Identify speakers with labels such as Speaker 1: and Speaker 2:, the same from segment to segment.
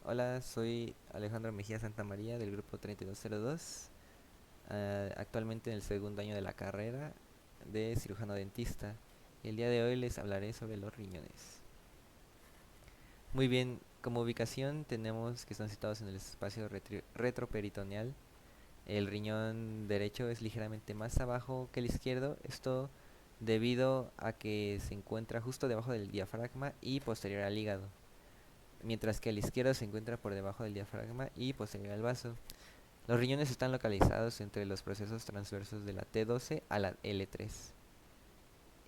Speaker 1: Hola, soy Alejandro Mejía Santamaría del grupo 3202, actualmente en el segundo año de la carrera de cirujano dentista. El día de hoy les hablaré sobre los riñones. Muy bien, como ubicación tenemos que están situados en el espacio retroperitoneal. El riñón derecho es ligeramente más abajo que el izquierdo, esto debido a que se encuentra justo debajo del diafragma y posterior al hígado, mientras que el izquierdo se encuentra por debajo del diafragma y posterior al vaso. Los riñones están localizados entre los procesos transversos de la T12 a la L3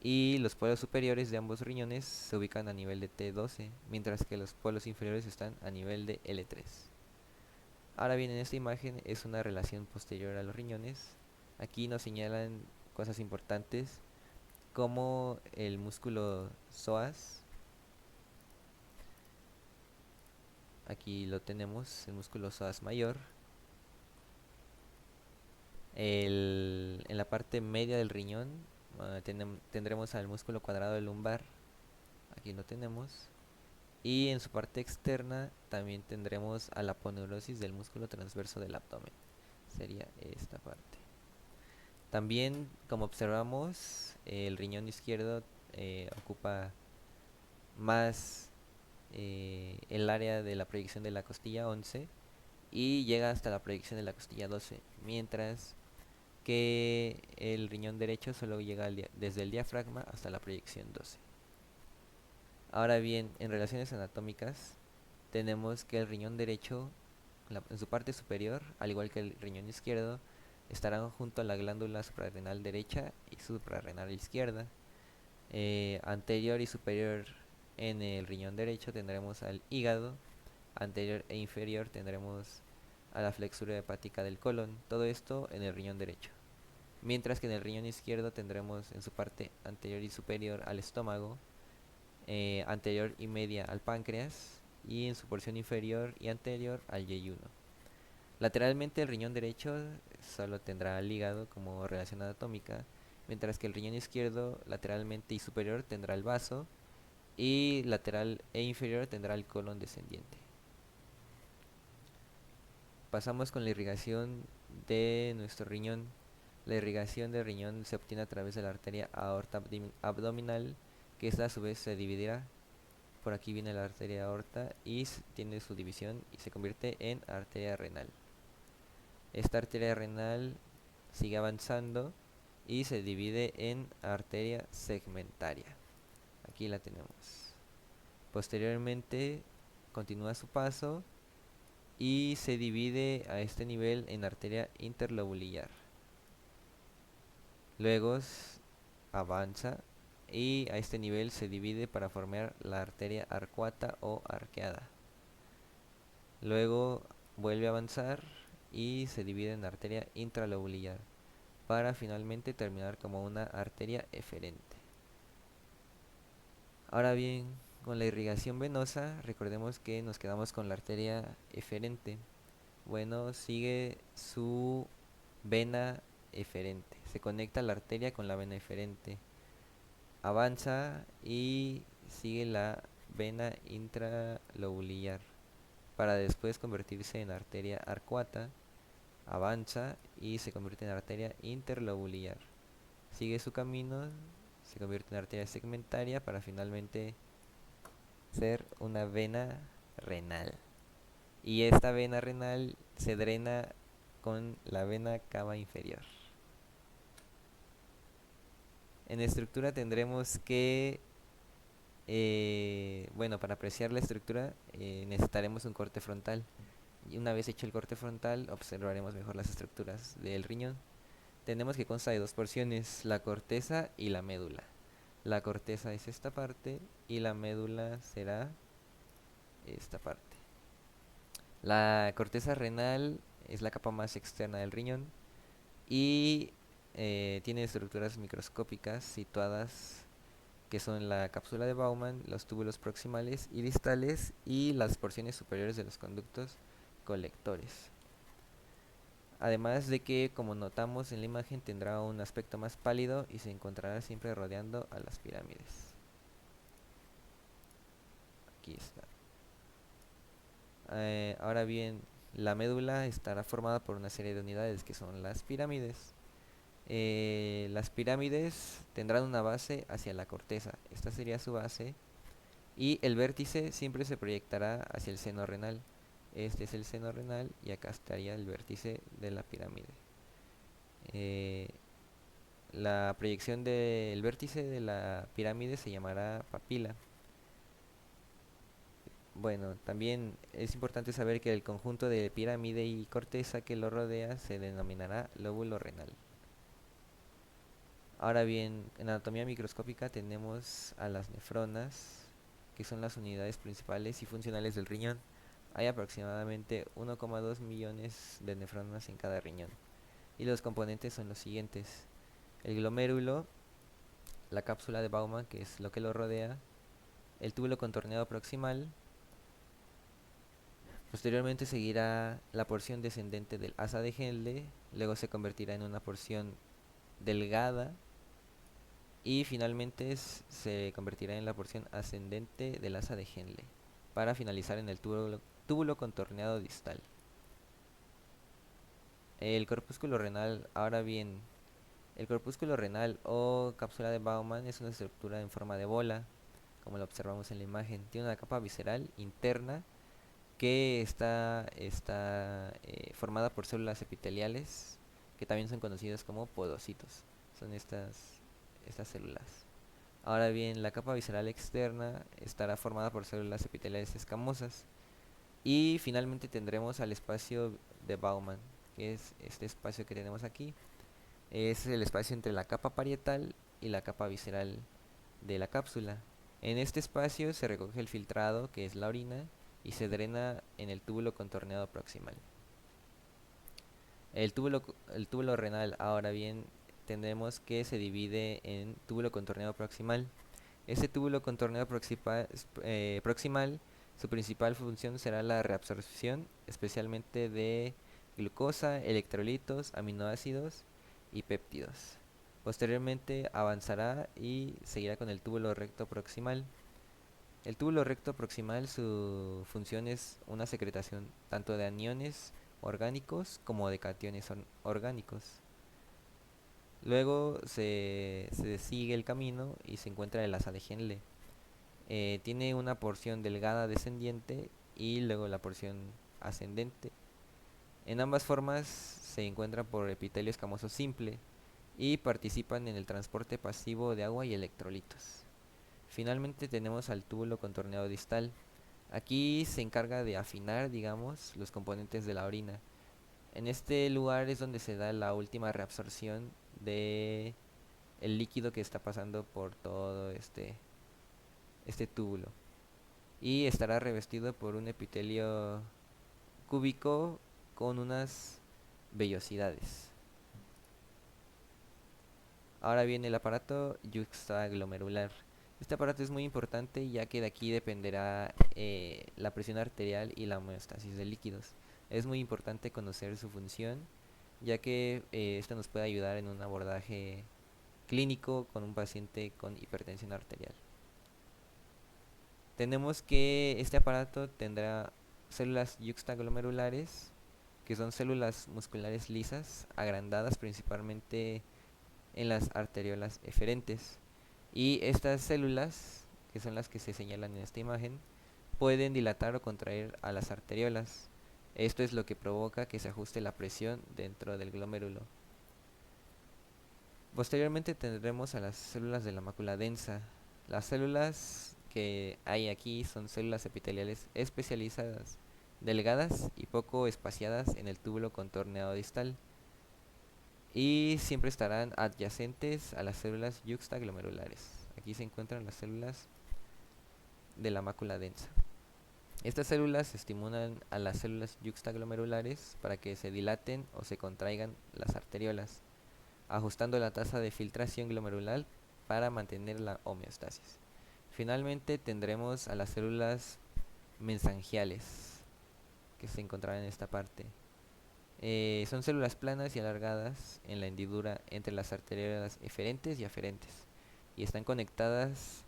Speaker 1: y los polos superiores de ambos riñones se ubican a nivel de T12, mientras que los polos inferiores están a nivel de L3. Ahora bien, en esta imagen es una relación posterior a los riñones. Aquí nos señalan cosas importantes como el músculo psoas. Aquí lo tenemos, el músculo psoas mayor. En la parte media del riñón tendremos al músculo cuadrado del lumbar, aquí lo tenemos. Y en su parte externa también tendremos a la aponeurosis del músculo transverso del abdomen, sería esta parte. También, como observamos, el riñón izquierdo ocupa más el área de la proyección de la costilla 11 y llega hasta la proyección de la costilla 12, mientras que el riñón derecho solo llega desde el diafragma hasta la proyección 12. Ahora bien, en relaciones anatómicas, tenemos que el riñón derecho, en su parte superior, al igual que el riñón izquierdo, estarán junto a la glándula suprarrenal derecha y suprarrenal izquierda. Anterior y superior en el riñón derecho tendremos al hígado, anterior e inferior tendremos a la flexura hepática del colon, todo esto en el riñón derecho. Mientras que en el riñón izquierdo tendremos en su parte anterior y superior al estómago, anterior y media al páncreas y en su porción inferior y anterior al yeyuno. Lateralmente el riñón derecho solo tendrá al hígado como relación anatómica, mientras que el riñón izquierdo lateralmente y superior tendrá el vaso y lateral e inferior tendrá el colon descendiente. Pasamos con la irrigación de nuestro riñón. La irrigación del riñón se obtiene a través de la arteria aorta abdominal, que esta a su vez se dividirá. Por aquí viene la arteria aorta y tiene su división y se convierte en arteria renal. Esta arteria renal sigue avanzando y se divide en arteria segmentaria. Aquí la tenemos. Posteriormente continúa su paso y se divide a este nivel en arteria interlobulillar. Luego avanza y a este nivel se divide para formar la arteria arcuata o arqueada. Luego vuelve a avanzar y se divide en arteria intralobulillar para finalmente terminar como una arteria eferente. Ahora bien, con la irrigación venosa, recordemos que nos quedamos con la arteria eferente. Bueno, sigue su vena eferente. Se conecta la arteria con la vena eferente. Avanza y sigue la vena intralobulillar para después convertirse en arteria arcuata. Avanza y se convierte en arteria interlobulillar. Sigue su camino, se convierte en arteria segmentaria para finalmente ser una vena renal. Y esta vena renal se drena con la vena cava inferior. En estructura tendremos que, bueno, para apreciar la estructura necesitaremos un corte frontal. Y una vez hecho el corte frontal, observaremos mejor las estructuras del riñón. Tenemos que consta de dos porciones, la corteza y la médula. La corteza es esta parte y la médula será esta parte. La corteza renal es la capa más externa del riñón y tiene estructuras microscópicas situadas que son la cápsula de Bowman, los túbulos proximales y distales y las porciones superiores de los conductos colectores. Además de que, como notamos en la imagen, tendrá un aspecto más pálido y se encontrará siempre rodeando a las pirámides. Aquí está. Ahora bien, la médula estará formada por una serie de unidades que son las pirámides. Las pirámides tendrán una base hacia la corteza, esta sería su base, y el vértice siempre se proyectará hacia el seno renal. Este es el seno renal y acá estaría el vértice de la pirámide. Eh, la proyección del vértice de la pirámide se llamará papila. Bueno, también es importante saber que el conjunto de pirámide y corteza que lo rodea se denominará lóbulo renal. Ahora bien, en anatomía microscópica tenemos a las nefronas, que son las unidades principales y funcionales del riñón. Hay aproximadamente 1,2 millones de nefronas en cada riñón. Y los componentes son los siguientes: el glomérulo, la cápsula de Bowman, que es lo que lo rodea, el túbulo contorneado proximal. Posteriormente seguirá la porción descendente del asa de Henle, luego se convertirá en una porción delgada y finalmente se convertirá en la porción ascendente del asa de Henle, para finalizar en el túbulo contorneado distal. El corpúsculo renal, ahora bien, el corpúsculo renal o cápsula de Bowman es una estructura en forma de bola, como lo observamos en la imagen. Tiene una capa visceral interna que está formada por células epiteliales, que también son conocidas como podocitos. Son estas células. Ahora bien, la capa visceral externa estará formada por células epiteliales escamosas. Y finalmente tendremos al espacio de Bowman, que es este espacio que tenemos aquí. Es el espacio entre la capa parietal y la capa visceral de la cápsula. En este espacio se recoge el filtrado, que es la orina, y se drena en el túbulo contorneado proximal. El túbulo renal, ahora bien, tendremos que se divide en túbulo contorneado proximal. Este túbulo contorneado proximal, su principal función será la reabsorción, especialmente de glucosa, electrolitos, aminoácidos y péptidos. Posteriormente avanzará y seguirá con el túbulo recto proximal. El túbulo recto proximal, su función es una secretación tanto de aniones orgánicos como de cationes orgánicos. Luego se sigue el camino y se encuentra el asa de Henle. Tiene una porción delgada descendiente y luego la porción ascendente. En ambas formas se encuentran por epitelio escamoso simple y participan en el transporte pasivo de agua y electrolitos. Finalmente tenemos al túbulo contorneado distal. Aquí se encarga de afinar, digamos, los componentes de la orina. En este lugar es donde se da la última reabsorción de el líquido que está pasando por todo este túbulo. Y estará revestido por un epitelio cúbico con unas vellosidades. Ahora viene el aparato yuxtaglomerular. Este aparato es muy importante ya que de aquí dependerá la presión arterial y la homeostasis de líquidos. Es muy importante conocer su función ya que esto nos puede ayudar en un abordaje clínico con un paciente con hipertensión arterial. Tenemos que este aparato tendrá células yuxtaglomerulares, que son células musculares lisas, agrandadas principalmente en las arteriolas eferentes. Y estas células, que son las que se señalan en esta imagen, pueden dilatar o contraer a las arteriolas. Esto es lo que provoca que se ajuste la presión dentro del glomérulo. Posteriormente tendremos a las células de la mácula densa. Las células que hay aquí son células epiteliales especializadas, delgadas y poco espaciadas en el túbulo contorneado distal, y siempre estarán adyacentes a las células yuxtaglomerulares. Aquí se encuentran las células de la mácula densa. Estas células estimulan a las células yuxtaglomerulares para que se dilaten o se contraigan las arteriolas, ajustando la tasa de filtración glomerular para mantener la homeostasis. Finalmente tendremos a las células mesangiales, que se encontrarán en esta parte. Son células planas y alargadas en la hendidura entre las arteriolas eferentes y aferentes, y están conectadas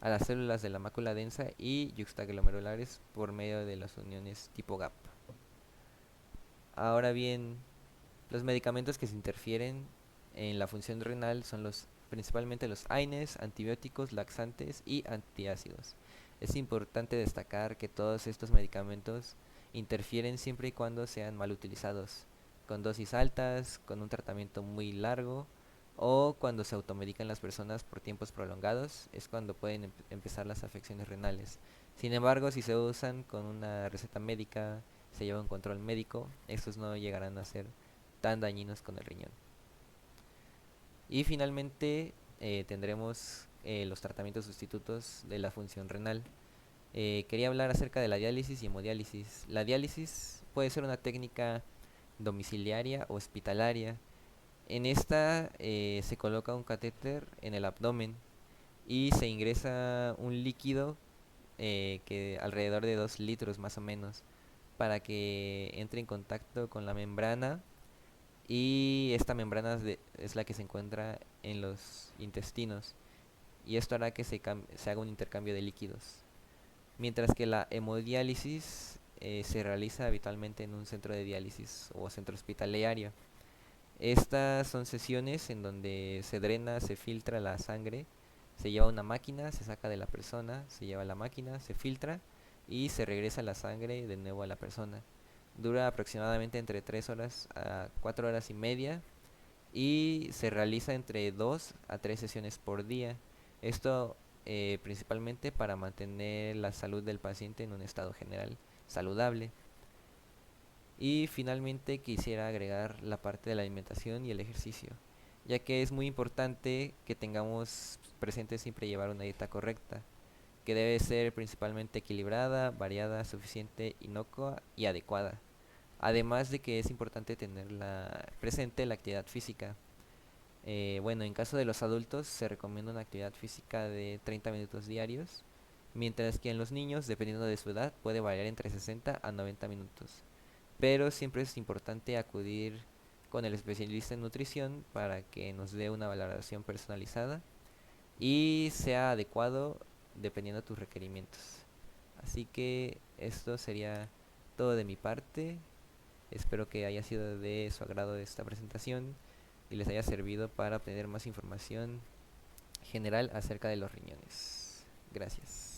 Speaker 1: a las células de la mácula densa y yuxtaglomerulares por medio de las uniones tipo gap. Ahora bien, los medicamentos que se interfieren en la función renal son principalmente los AINES, antibióticos, laxantes y antiácidos. Es importante destacar que todos estos medicamentos interfieren siempre y cuando sean mal utilizados, con dosis altas, con un tratamiento muy largo o cuando se automedican las personas por tiempos prolongados, es cuando pueden empezar las afecciones renales. Sin embargo, si se usan con una receta médica, se lleva un control médico, estos no llegarán a ser tan dañinos con el riñón. Y finalmente tendremos los tratamientos sustitutos de la función renal. Quería hablar acerca de la diálisis y hemodiálisis. La diálisis puede ser una técnica domiciliaria o hospitalaria. En esta se coloca un catéter en el abdomen y se ingresa un líquido que alrededor de 2 litros más o menos para que entre en contacto con la membrana, y esta membrana es la que se encuentra en los intestinos, y esto hará que se haga un intercambio de líquidos. Mientras que la hemodiálisis se realiza habitualmente en un centro de diálisis o centro hospitalario. Estas son sesiones en donde se drena, se filtra la sangre, se lleva a una máquina, se saca de la persona, se lleva a la máquina, se filtra y se regresa la sangre de nuevo a la persona. Dura aproximadamente entre 3 horas a 4 horas y media y se realiza entre 2 a 3 sesiones por día. Esto principalmente para mantener la salud del paciente en un estado general saludable. Y finalmente quisiera agregar la parte de la alimentación y el ejercicio, ya que es muy importante que tengamos presente siempre llevar una dieta correcta, que debe ser principalmente equilibrada, variada, suficiente, inocua y adecuada. Además de que es importante tener presente la actividad física. Bueno, en caso de los adultos se recomienda una actividad física de 30 minutos diarios, mientras que en los niños, dependiendo de su edad, puede variar entre 60 a 90 minutos. Pero siempre es importante acudir con el especialista en nutrición para que nos dé una valoración personalizada y sea adecuado dependiendo de tus requerimientos. Así que esto sería todo de mi parte. Espero que haya sido de su agrado esta presentación y les haya servido para obtener más información general acerca de los riñones. Gracias.